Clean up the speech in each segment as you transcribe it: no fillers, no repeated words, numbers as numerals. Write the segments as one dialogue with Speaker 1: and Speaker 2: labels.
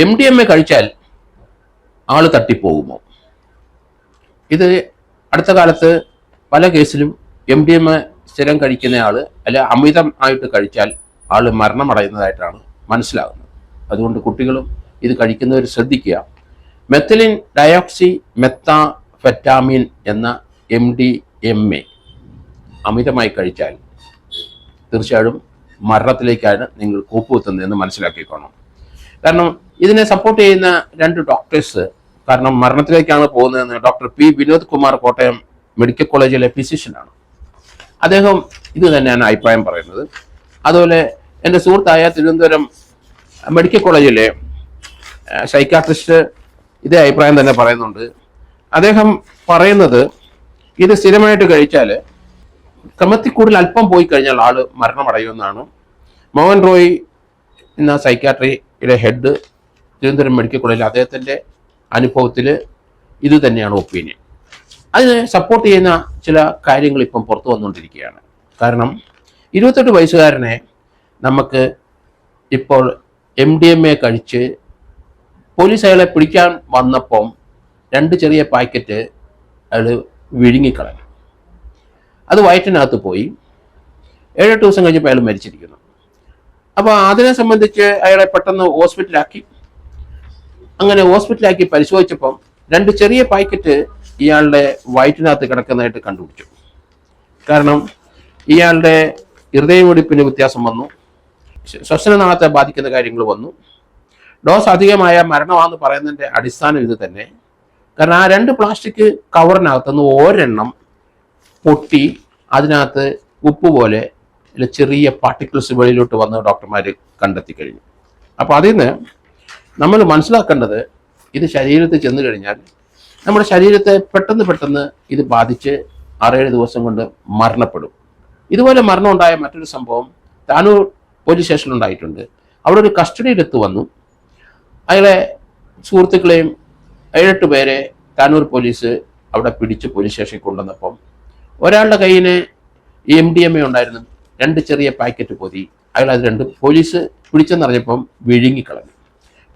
Speaker 1: MDMA കഴിച്ചാൽ ആള് തട്ടിപ്പോകുമോ? ഇത് അടുത്ത കാലത്ത് പല കേസിലും MDMA സ്ഥിരം കഴിക്കുന്ന ആള് അല്ല അമിതമായിട്ട് കഴിച്ചാൽ ആള് മരണമടയുന്നതായിട്ടാണ് മനസ്സിലാകുന്നത്. അതുകൊണ്ട് കുട്ടികളും ഇത് കഴിക്കുന്നവർ ശ്രദ്ധിക്കുക. മെത്തിലിൻ ഡയോക്സി മെത്താഫെറ്റാമിൻ എന്ന MDMA അമിതമായി കഴിച്ചാൽ തീർച്ചയായും മരണത്തിലേക്കാണ് നിങ്ങൾ കൂപ്പുകുത്തുന്നതെന്ന് മനസ്സിലാക്കിക്കോണം. കാരണം ഇതിനെ സപ്പോർട്ട് ചെയ്യുന്ന 2 ഡോക്ടേഴ്സ് കാരണം മരണത്തിലേക്കാണ് പോകുന്നതെന്ന് doctor P. Vinod Kumar Kottayam medical കോളേജിലെ ഫിസിഷ്യനാണ്. അദ്ദേഹം ഇത് തന്നെയാണ് അഭിപ്രായം പറയുന്നത്. അതുപോലെ എൻ്റെ സുഹൃത്തായ തിരുവനന്തപുരം മെഡിക്കൽ കോളേജിലെ സൈക്കാട്രിസ്റ്റ് ഇതേ അഭിപ്രായം തന്നെ പറയുന്നുണ്ട്. അദ്ദേഹം പറയുന്നത് ഇത് സ്ഥിരമായിട്ട് കഴിച്ചാൽ ക്രമത്തിൽ അല്പം പോയി കഴിഞ്ഞാൽ ആള് മരണമടയുമെന്നാണ്. മോഹൻ റോയ് എന്ന സൈക്കാട്രിയുടെ ഹെഡ് തിരുവനന്തപുരം മെഡിക്കൽ കോളേജിൽ അദ്ദേഹത്തിൻ്റെ അനുഭവത്തിൽ ഇത് തന്നെയാണ് ഒപ്പീനിയൻ. അതിനെ സപ്പോർട്ട് ചെയ്യുന്ന ചില കാര്യങ്ങൾ ഇപ്പം പുറത്തു വന്നുകൊണ്ടിരിക്കുകയാണ്. കാരണം 28 വയസ്സുകാരനെ നമുക്ക് ഇപ്പോൾ MDMA കഴിച്ച് പോലീസ് അയാളെ പിടിക്കാൻ വന്നപ്പം 2 ചെറിയ പാക്കറ്റ് അയാൾ വിഴുങ്ങിക്കളഞ്ഞു. അത് വയറ്റിനകത്ത് പോയി 7-8 ദിവസം കഴിഞ്ഞപ്പോൾ അയാൾ മരിച്ചിരിക്കുന്നു. അപ്പോൾ അതിനെ സംബന്ധിച്ച് അയാളെ പെട്ടെന്ന് ഹോസ്പിറ്റലാക്കി. അങ്ങനെ ഹോസ്പിറ്റലാക്കി പരിശോധിച്ചപ്പം 2 ചെറിയ പാക്കറ്റ് ഇയാളുടെ വയറ്റിനകത്ത് കിടക്കുന്നതായിട്ട് കണ്ടുപിടിച്ചു. കാരണം ഇയാളുടെ ഹൃദയമിടിപ്പിന് വ്യത്യാസം വന്നു, ശ്വസനനാളത്തെ ബാധിക്കുന്ന കാര്യങ്ങൾ വന്നു. ഡോസ് അധികമായ മരണമാണെന്ന് പറയുന്നതിൻ്റെ അടിസ്ഥാനം ഇത് തന്നെ. കാരണം ആ 2 പ്ലാസ്റ്റിക് കവറിനകത്തുനിന്ന് ഒരെണ്ണം പൊട്ടി അതിനകത്ത് ഉപ്പ് പോലെ ചെറിയ പാർട്ടിക്കിൾസ് വെളിയിലോട്ട് വന്ന് ഡോക്ടർമാർ കണ്ടെത്തി കഴിഞ്ഞു. അപ്പോൾ അതിൽ നിന്ന് നമ്മൾ മനസ്സിലാക്കേണ്ടത് ഇത് ശരീരത്തിൽ ചെന്ന് കഴിഞ്ഞാൽ നമ്മുടെ ശരീരത്തെ പെട്ടെന്ന് ഇത് ബാധിച്ച് 6-7 ദിവസം കൊണ്ട് മരണപ്പെടും. ഇതുപോലെ മരണം ഉണ്ടായ മറ്റൊരു സംഭവം താനൂർ പോലീസ് സ്റ്റേഷനിൽ ഉണ്ടായിട്ടുണ്ട്. അവിടെ ഒരു കസ്റ്റഡി ഡെത്ത് വന്നു. അയാളെ സുഹൃത്തുക്കളെയും 7-8 പേരെ താനൂർ പോലീസ് അവിടെ പിടിച്ച് പോലീസ് സ്റ്റേഷനിൽ കൊണ്ടുവന്നപ്പം ഒരാളുടെ കയ്യിൽ MDMA ഉണ്ടായിരുന്നു. 2 ചെറിയ പാക്കറ്റ് പൊതി. അയാൾ അത് 2 പോലീസ് പിടിച്ചെന്നറിഞ്ഞപ്പം വിഴുങ്ങിക്കളഞ്ഞു.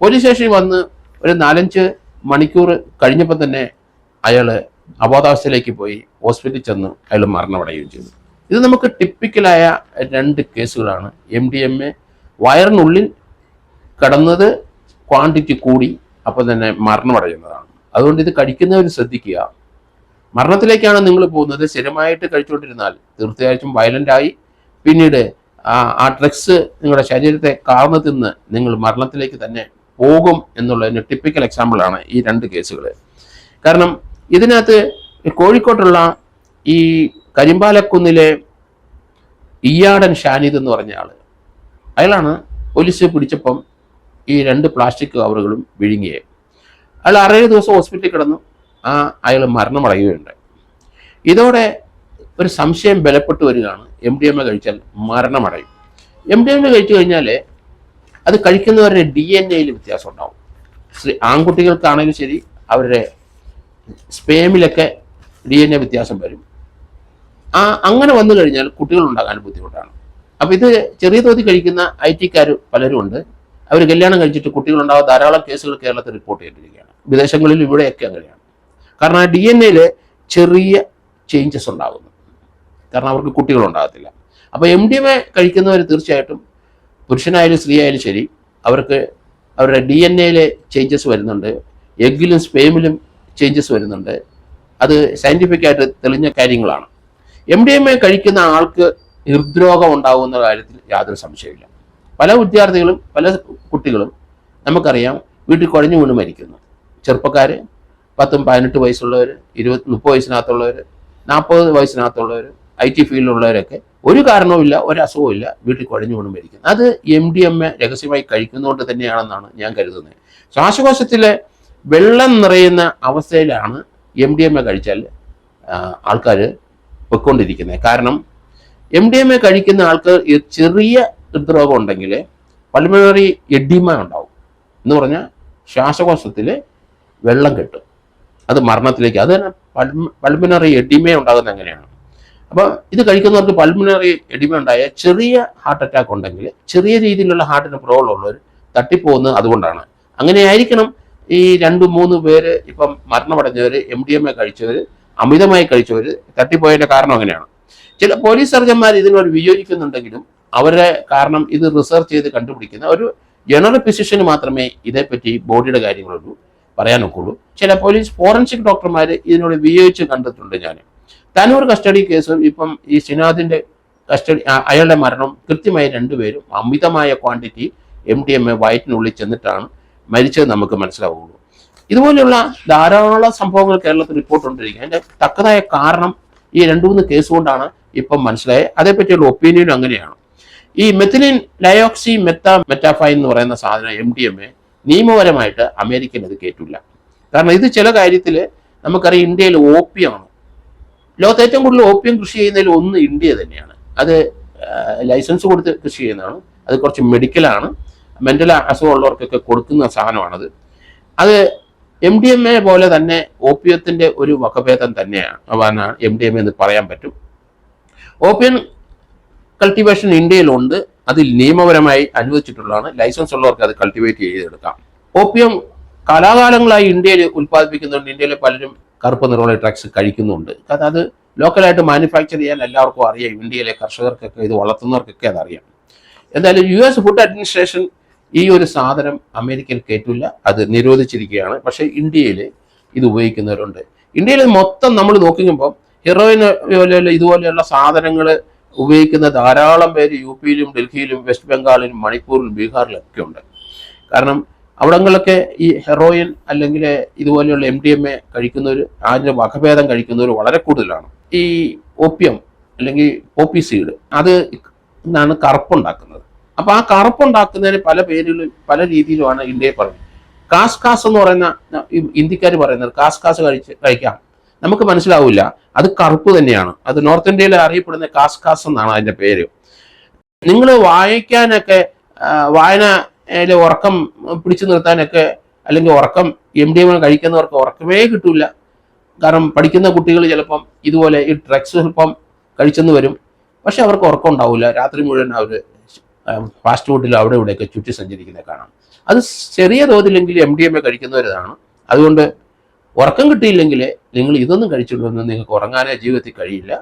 Speaker 1: പോലീസ് സ്റ്റേഷനിൽ വന്ന് ഒരു 4-5 മണിക്കൂർ കഴിഞ്ഞപ്പോൾ തന്നെ അയാൾ അബോധാവസ്ഥയിലേക്ക് പോയി ഹോസ്പിറ്റലിൽ ചെന്ന് അയാൾ മരണമടയുകയും ചെയ്തു. ഇത് നമുക്ക് ടിപ്പിക്കലായ 2 കേസുകളാണ്. MDMA വയറിനുള്ളിൽ കടന്നത് ക്വാണ്ടിറ്റി കൂടി അപ്പം തന്നെ മരണമടയുന്നതാണ്. അതുകൊണ്ട് ഇത് കഴിക്കുന്നവർ ശ്രദ്ധിക്കുക. മരണത്തിലേക്കാണ് നിങ്ങൾ പോകുന്നത്. സ്ഥിരമായിട്ട് കഴിച്ചുകൊണ്ടിരുന്നാൽ തീർച്ചയായിട്ടും വയലൻ്റായി പിന്നീട് ആ ഡ്രഗ്സ് നിങ്ങളുടെ ശരീരത്തെ കാർന്നു തിന്ന് നിങ്ങൾ മരണത്തിലേക്ക് തന്നെ പോകും എന്നുള്ളതിന് ടിപ്പിക്കൽ എക്സാമ്പിളാണ് ഈ 2 കേസുകൾ. കാരണം ഇതിനകത്ത് കോഴിക്കോട്ടുള്ള ഈ കരിമ്പാലക്കുന്നിലെ ഇയ്യാടൻ ഷാനിദ് എന്ന് പറഞ്ഞ ആൾ, അയാളാണ് പോലീസ് പിടിച്ചപ്പം ഈ 2 പ്ലാസ്റ്റിക് കവറുകളും വിഴുങ്ങിയേ. അയാൾ 6-7 ദിവസം ഹോസ്പിറ്റലിൽ കിടന്നു. അയാൾ മരണമടയുകയുണ്ടായി. ഇതോടെ ഒരു സംശയം ബലപ്പെട്ടു വരികയാണ്, MDMA കഴിച്ചാൽ മരണമടയും. MDMA കഴിച്ചു കഴിഞ്ഞാൽ അത് കഴിക്കുന്നവരുടെ DNA-യിൽ വ്യത്യാസം ഉണ്ടാവും. ആൺകുട്ടികൾക്കാണെങ്കിലും ശരി അവരുടെ സ്പേമിലൊക്കെ DNA വ്യത്യാസം വരും. അങ്ങനെ വന്നു കഴിഞ്ഞാൽ കുട്ടികളുണ്ടാകാൻ ബുദ്ധിമുട്ടാണ്. അപ്പോൾ ഇത് ചെറിയ തോതിൽ കഴിക്കുന്ന IT-ക്കാർ പലരും ഉണ്ട്. അവർ കല്യാണം കഴിച്ചിട്ട് കുട്ടികളുണ്ടാകാൻ ധാരാളം കേസുകൾ കേരളത്തിൽ റിപ്പോർട്ട് ചെയ്തിരിക്കുകയാണ്. വിദേശങ്ങളിൽ ഇവിടെയൊക്കെ അങ്ങനെയാണ്. കാരണം ആ DNA-യിൽ ചെറിയ ചേഞ്ചസ് ഉണ്ടാകുന്നു. കാരണം അവർക്ക് കുട്ടികളുണ്ടാകത്തില്ല. അപ്പോൾ MDMA കഴിക്കുന്നവർ തീർച്ചയായിട്ടും പുരുഷനായാലും സ്ത്രീ ആയാലും ശരി അവർക്ക് അവരുടെ DNA-യിൽ ചേഞ്ചസ് വരുന്നുണ്ട്, എഗ്ഗിലും സ്പേമിലും ചേഞ്ചസ് വരുന്നുണ്ട്. അത് സയൻറ്റിഫിക്കായിട്ട് തെളിഞ്ഞ കാര്യങ്ങളാണ്. MDMA കഴിക്കുന്ന ആൾക്ക് ഹൃദ്രോഗം ഉണ്ടാകുന്ന കാര്യത്തിൽ യാതൊരു സംശയമില്ല. പല വിദ്യാർത്ഥികളും പല കുട്ടികളും നമുക്കറിയാം വീട്ടിൽ കുഴഞ്ഞു വീണ് മരിക്കുന്നു. ചെറുപ്പക്കാർ 10-18 വയസ്സുള്ളവർ, 20-30 വയസ്സിനകത്തുള്ളവർ, 40 വയസ്സിനകത്തുള്ളവർ, IT ഫീൽഡിലുള്ളവരൊക്കെ ഒരു കാരണവുമില്ല, ഒരു അസുഖമില്ല, വീട്ടിൽ കുഴഞ്ഞു വീണ് മരിക്കുന്നത്. അത് MDMA രഹസ്യമായി കഴിക്കുന്നതുകൊണ്ട് തന്നെയാണെന്നാണ് ഞാൻ കരുതുന്നത്. ശ്വാസകോശത്തിലെ വെള്ളം നിറയുന്ന അവസ്ഥയിലാണ് MDMA കഴിച്ചാൽ ആൾക്കാർ പൊയ്ക്കൊണ്ടിരിക്കുന്നത്. കാരണം MDMA കഴിക്കുന്ന ആൾക്ക് ചെറിയ ഹൃദ്രോഗം ഉണ്ടെങ്കിൽ പൾമണറി എഡിമ ഉണ്ടാവും. എന്ന് പറഞ്ഞാൽ ശ്വാസകോശത്തിൽ വെള്ളം കെട്ടും, അത് മരണത്തിലേക്ക്. അത് തന്നെ പൾമണറി എഡിമ ഉണ്ടാകുന്നത് എങ്ങനെയാണ്? അപ്പോൾ ഇത് കഴിക്കുന്നവർക്ക് പൾമണറി എഡിമ ഉണ്ടായ ചെറിയ ഹാർട്ട് അറ്റാക്ക് ഉണ്ടെങ്കിൽ, ചെറിയ രീതിയിലുള്ള ഹാർട്ടിന് പ്രോബ്ലം ഉള്ളവർ തട്ടിപ്പോകുന്നത് അതുകൊണ്ടാണ്. അങ്ങനെയായിരിക്കണം ഈ 2-3 പേര് ഇപ്പം മരണമടഞ്ഞവർ, MDMA കഴിച്ചവർ, അമിതമായി കഴിച്ചവർ തട്ടിപ്പോയതിന്റെ കാരണം അങ്ങനെയാണ്. ചില പോലീസ് സർജന്മാർ ഇതിനോട് വിയോജിക്കുന്നുണ്ടെങ്കിലും അവരുടെ കാരണം ഇത് റിസർച്ച് ചെയ്ത് കണ്ടുപിടിക്കുന്ന ഒരു ജനറൽ ഫിസിഷ്യന് മാത്രമേ ഇതേപ്പറ്റി ബോഡിയുടെ കാര്യങ്ങളുള്ളൂ പറയാനൊക്കുള്ളൂ. ചില പോലീസ് ഫോറൻസിക് ഡോക്ടർമാർ ഇതിനോട് വിയോജിച്ച് കണ്ടിട്ടുണ്ട്. ഞാൻ താനൂർ കസ്റ്റഡി കേസും ഇപ്പം ഈ സിനാദിന്റെ കസ്റ്റഡി അയാളുടെ മരണം കൃത്യമായി 2 പേരും അമിതമായ ക്വാണ്ടിറ്റി MDMA വയറ്റിനുള്ളിൽ ചെന്നിട്ടാണ് മരിച്ചത് നമുക്ക് മനസ്സിലാവുള്ളൂ. ഇതുപോലെയുള്ള ധാരാളം സംഭവങ്ങൾ കേരളത്തിൽ റിപ്പോർട്ട് കൊണ്ടിരിക്കുക. അതിന്റെ തക്കതായ കാരണം ഈ 2-3 കേസ് കൊണ്ടാണ് ഇപ്പം മനസ്സിലായത്. അതേപ്പറ്റിയുള്ള ഒപ്പീനിയനും അങ്ങനെയാണ്. ഈ മെത്തിലിൻ ഡയോക്സി മെറ്റാഫൈൻ എന്ന് പറയുന്ന സാധനം MDMA നിയമപരമായിട്ട് അമേരിക്കയിൽ അത് കേട്ടില്ല. കാരണം ഇത് ചില കാര്യത്തിൽ നമുക്കറിയാം ഇന്ത്യയിൽ ഓപ്പിയമാണ്. ലോകത്ത് ഏറ്റവും കൂടുതൽ ഓപ്പിയം കൃഷി ചെയ്യുന്നതിൽ ഒന്ന് ഇന്ത്യ തന്നെയാണ്. അത് ലൈസൻസ് കൊടുത്ത് കൃഷി ചെയ്യുന്നതാണ്. അത് കുറച്ച് മെഡിക്കലാണ്, മെന്റൽ അസുഖമുള്ളവർക്കൊക്കെ കൊടുക്കുന്ന സാധനമാണത്. അത് MDMA പോലെ തന്നെ ഓപ്പിയത്തിന്റെ ഒരു വകഭേദം തന്നെയാണ് MDMA എന്ന് പറയാൻ പറ്റും. ഓപ്പിയം കൾട്ടിവേഷൻ ഇന്ത്യയിലുണ്ട്, അതിൽ നിയമപരമായി അനുവദിച്ചിട്ടുള്ളതാണ്. ലൈസൻസ് ഉള്ളവർക്ക് അത് കൾട്ടിവേറ്റ് ചെയ്തെടുക്കാം. ഓപ്പിയം കാലാകാലങ്ങളായി ഇന്ത്യയിൽ ഉൽപ്പാദിപ്പിക്കുന്നുണ്ട്. ഇന്ത്യയിലെ പലരും കറുപ്പ് നിറമുള്ള ഡ്രഗ്സ് കഴിക്കുന്നുണ്ട്. കാരണം അത് ലോക്കലായിട്ട് മാനുഫാക്ചർ ചെയ്യാൻ എല്ലാവർക്കും അറിയാം. ഇന്ത്യയിലെ കർഷകർക്കൊക്കെ, ഇത് വളർത്തുന്നവർക്കൊക്കെ അതറിയാം. എന്തായാലും US ഫുഡ് അഡ്മിനിസ്ട്രേഷൻ ഈ ഒരു സാധനം അമേരിക്കയിൽ കേട്ടില്ല, അത് നിരോധിച്ചിരിക്കുകയാണ്. പക്ഷേ ഇന്ത്യയിൽ ഇത് ഉപയോഗിക്കുന്നവരുണ്ട്. ഇന്ത്യയിൽ മൊത്തം നമ്മൾ നോക്കുമ്പോൾ ഹെറോയിൻ ഇതുപോലെയുള്ള സാധനങ്ങൾ ഉപയോഗിക്കുന്ന ധാരാളം പേര് UP-യിലും ഡൽഹിയിലും വെസ്റ്റ് ബംഗാളിലും മണിപ്പൂരിലും ബീഹാറിലും ഒക്കെ ഉണ്ട്. കാരണം അവിടങ്ങളിലൊക്കെ ഈ ഹെറോയിൻ അല്ലെങ്കിൽ ഇതുപോലെയുള്ള MDMA കഴിക്കുന്നവർ, അതിൻ്റെ വകഭേദം കഴിക്കുന്നവർ വളരെ കൂടുതലാണ്. ഈ ഓപ്പിയം അല്ലെങ്കിൽ പോപ്പി സീഡ് അത് നിന്നാണ് കറുപ്പുണ്ടാക്കുന്നത്. അപ്പൊ ആ കറുപ്പുണ്ടാക്കുന്നതിന് പല പേരുകളും പല രീതിയിലുമാണ് ഇന്ത്യയിൽ പറയുന്നത്. കാസ് എന്ന് പറയുന്ന ഇന്ത്യക്കാർ പറയുന്നത് കാസ് കഴിക്കാം, നമുക്ക് മനസ്സിലാവില്ല, അത് കറുപ്പ് തന്നെയാണ്. അത് നോർത്ത് ഇന്ത്യയിൽ അറിയപ്പെടുന്ന കാസ് എന്നാണ് അതിന്റെ പേര്. നിങ്ങൾ വായിക്കാനൊക്കെ വായനയിൽ ഉറക്കം പിടിച്ചു നിർത്താനൊക്കെ, അല്ലെങ്കിൽ ഉറക്കം MDMA കഴിക്കുന്നവർക്ക് ഉറക്കമേ കിട്ടൂല. കാരണം പഠിക്കുന്ന കുട്ടികൾ ചിലപ്പം ഇതുപോലെ ഈ ഡ്രഗ്സ് ചിലപ്പം കഴിച്ചെന്ന് വരും, പക്ഷെ അവർക്ക് ഉറക്കം ഉണ്ടാവില്ല. രാത്രി മുഴുവൻ അവർ ഫാസ്റ്റ് ഫുഡിൽ അവിടെ ഇവിടെയൊക്കെ ചുറ്റി സഞ്ചരിക്കുന്നത് കാണാം. അത് ചെറിയ തോതിലെങ്കിൽ MDMA കഴിക്കുന്നവരാണ്. അതുകൊണ്ട് ഉറക്കം കിട്ടിയില്ലെങ്കിൽ നിങ്ങൾ ഇതൊന്നും കഴിച്ചിട്ടുണ്ടെന്ന് നിങ്ങൾക്ക് ഉറങ്ങാനേ ജീവിതത്തിൽ കഴിയില്ല.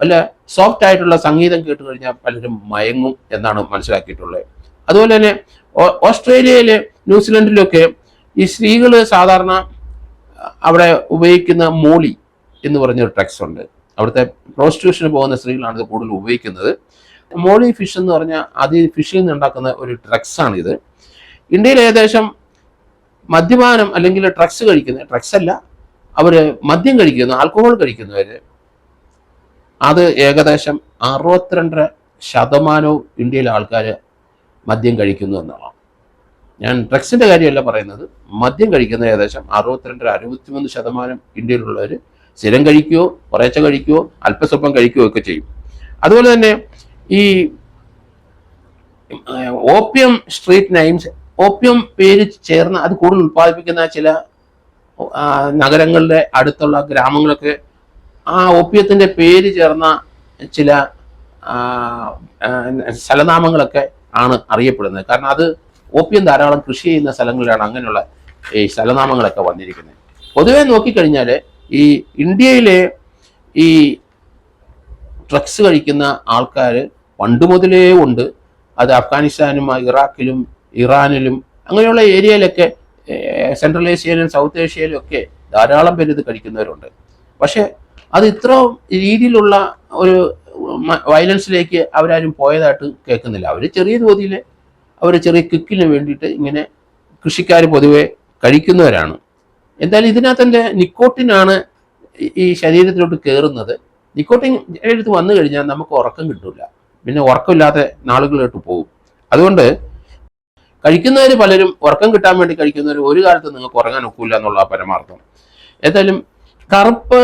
Speaker 1: വല്ല സോഫ്റ്റ് ആയിട്ടുള്ള സംഗീതം കേട്ട് കഴിഞ്ഞാൽ പലരും മയങ്ങും എന്നാണ് മനസ്സിലാക്കിയിട്ടുള്ളത്. അതുപോലെ തന്നെ ഓസ്ട്രേലിയയിലെ ന്യൂസിലൻഡിലൊക്കെ ഈ സ്ത്രീകൾ സാധാരണ അവിടെ ഉപയോഗിക്കുന്ന മോളി എന്ന് പറഞ്ഞൊരു ഡ്രഗ്സ് ഉണ്ട്. അവിടുത്തെ പ്രോസ്റ്റിറ്റ്യൂഷന് പോകുന്ന സ്ത്രീകളാണ് ഇത് കൂടുതൽ ഉപയോഗിക്കുന്നത്. മോളി ഫിഷ് എന്ന് പറഞ്ഞാൽ അത് ഫിഷിൽ നിന്ന് ഉണ്ടാക്കുന്ന ഒരു ഡ്രഗ്സാണ് ഇത്. ഇന്ത്യയിൽ ഏകദേശം മദ്യപാനം അല്ലെങ്കിൽ ഡ്രഗ്സ് കഴിക്കുന്ന, ഡ്രഗ്സ് അല്ല, അവർ മദ്യം കഴിക്കുന്ന, ആൽക്കഹോൾ കഴിക്കുന്നവർ അത് ഏകദേശം 62% ഇന്ത്യയിലെ ആൾക്കാർ മദ്യം കഴിക്കുന്നു എന്നാണ്. ഞാൻ ഡ്രഗ്സിന്റെ കാര്യമല്ല പറയുന്നത്, മദ്യം കഴിക്കുന്ന ഏകദേശം 62-63% ഇന്ത്യയിലുള്ളവർ സ്ഥിരം കഴിക്കുകയോ കുറേശ്ശെ കഴിക്കുകയോ അല്പസ്വല്പം കഴിക്കുകയോ ഒക്കെ ചെയ്യും. അതുപോലെ തന്നെ ഈ ഓപ്പിയം സ്ട്രീറ്റ് നെയിംസ്, ഓപ്പിയം പേര് ചേർന്ന് അത് കൂടുതൽ ഉൽപ്പാദിപ്പിക്കുന്ന ചില നഗരങ്ങളുടെ അടുത്തുള്ള ഗ്രാമങ്ങളൊക്കെ ആ ഓപ്പിയത്തിന്റെ പേര് ചേർന്ന ചില സ്ഥലനാമങ്ങളൊക്കെ ആണ് അറിയപ്പെടുന്നത്. കാരണം അത് ഓപ്പിയം ധാരാളം കൃഷി ചെയ്യുന്ന സ്ഥലങ്ങളിലാണ് അങ്ങനെയുള്ള ഈ സ്ഥലനാമങ്ങളൊക്കെ വന്നിരിക്കുന്നത്. പൊതുവെ നോക്കിക്കഴിഞ്ഞാൽ ഈ ഇന്ത്യയിലെ ഈ ഡ്രഗ്സ് കഴിക്കുന്ന ആൾക്കാർ പണ്ട് മുതലേ ഉണ്ട്. അത് അഫ്ഗാനിസ്ഥാനും ഇറാഖിലും ഇറാനിലും അങ്ങനെയുള്ള ഏരിയയിലൊക്കെ, സെൻട്രൽ ഏഷ്യയിലും സൗത്ത് ഏഷ്യയിലും ഒക്കെ ധാരാളം പേര് ഇത് കഴിക്കുന്നവരുണ്ട്. പക്ഷെ അത് ഇത്ര രീതിയിലുള്ള ഒരു വയലൻസിലേക്ക് അവരാരും പോയതായിട്ട് കേൾക്കുന്നില്ല. അവർ ചെറിയ തോതിൽ അവർ ചെറിയ കിക്കിന് വേണ്ടിയിട്ട് ഇങ്ങനെ കൃഷിക്കാർ പൊതുവെ കഴിക്കുന്നവരാണ്. എന്തായാലും ഇതിനകത്തെ നിക്കോട്ടിനാണ് ഈ ശരീരത്തിലോട്ട് കയറുന്നത്. നിക്കോട്ടിൻ എടുത്ത് വന്നു കഴിഞ്ഞാൽ നമുക്ക് ഉറക്കം കിട്ടില്ല, പിന്നെ ഉറക്കമില്ലാത്ത നാളുകളിലോട്ട് പോകും. അതുകൊണ്ട് കഴിക്കുന്നവർ പലരും ഉറക്കം കിട്ടാൻ വേണ്ടി കഴിക്കുന്നവർ ഒരു കാലത്ത് നിങ്ങൾക്ക് ഉറങ്ങാൻ ഒക്കില്ല എന്നുള്ള പരമാർത്ഥം. ഏതായാലും കറുപ്പ്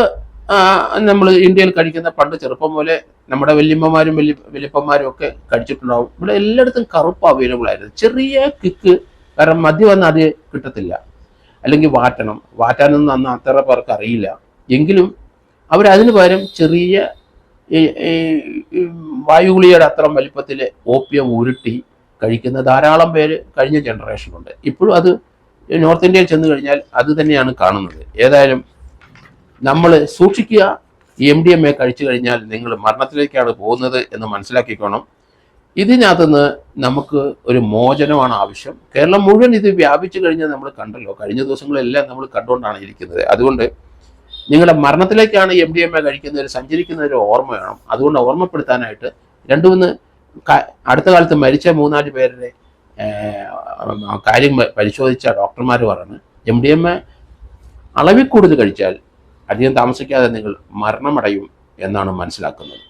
Speaker 1: നമ്മൾ ഇന്ത്യയിൽ കഴിക്കുന്ന പണ്ട് ചെറുപ്പം പോലെ നമ്മുടെ വല്യമ്മമാരും വലിയപ്പന്മാരും ഒക്കെ കഴിച്ചിട്ടുണ്ടാവും. ഇവിടെ എല്ലായിടത്തും കറുപ്പ് അവൈലബിൾ ആയിരുന്നു. ചെറിയ കിക്ക്, കാരണം മദ്യം വന്ന് അത് കിട്ടത്തില്ല, അല്ലെങ്കിൽ വാറ്റാനൊന്നും അന്ന് അത്ര പേർക്ക് അറിയില്ല. എങ്കിലും അവരതിന് പകരം ചെറിയ വായുഗുളിയുടെ അത്ര വലിപ്പത്തിൽ ഓപ്പിയം ഉരുട്ടി കഴിക്കുന്ന ധാരാളം പേര് കഴിഞ്ഞ ജനറേഷനുണ്ട്. ഇപ്പോഴും അത് നോർത്ത് ഇന്ത്യയിൽ ചെന്ന് കഴിഞ്ഞാൽ അത് തന്നെയാണ് കാണുന്നത്. ഏതായാലും നമ്മൾ സൂക്ഷിക്കുക. MDMA കഴിച്ചു കഴിഞ്ഞാൽ നിങ്ങൾ മരണത്തിലേക്കാണ് പോകുന്നത് എന്ന് മനസ്സിലാക്കിക്കോണം. ഇതിനകത്തുനിന്ന് നമുക്ക് ഒരു മോചനമാണ് ആവശ്യം. കേരളം മുഴുവൻ ഇത് വ്യാപിച്ചു കഴിഞ്ഞാൽ നമ്മൾ കണ്ടല്ലോ, കഴിഞ്ഞ ദിവസങ്ങളെല്ലാം നമ്മൾ കണ്ടുകൊണ്ടാണ് ഇരിക്കുന്നത്. അതുകൊണ്ട് നിങ്ങളുടെ മരണത്തിലേക്കാണ് MDMA കഴിക്കുന്നവർ സഞ്ചരിക്കുന്ന ഒരു ഓർമ്മ വേണം. അതുകൊണ്ട് ഓർമ്മപ്പെടുത്താനായിട്ട് 2-3 അടുത്ത കാലത്ത് മരിച്ച 3-4 പേരുടെ കാര്യം പരിശോധിച്ച ഡോക്ടർമാർ പറഞ്ഞു MDMA അളവിൽ കൂടുതൽ കഴിച്ചാൽ അധികം താമസിക്കാതെ നിങ്ങൾ മരണമടയും എന്നാണ് മനസ്സിലാക്കുന്നത്.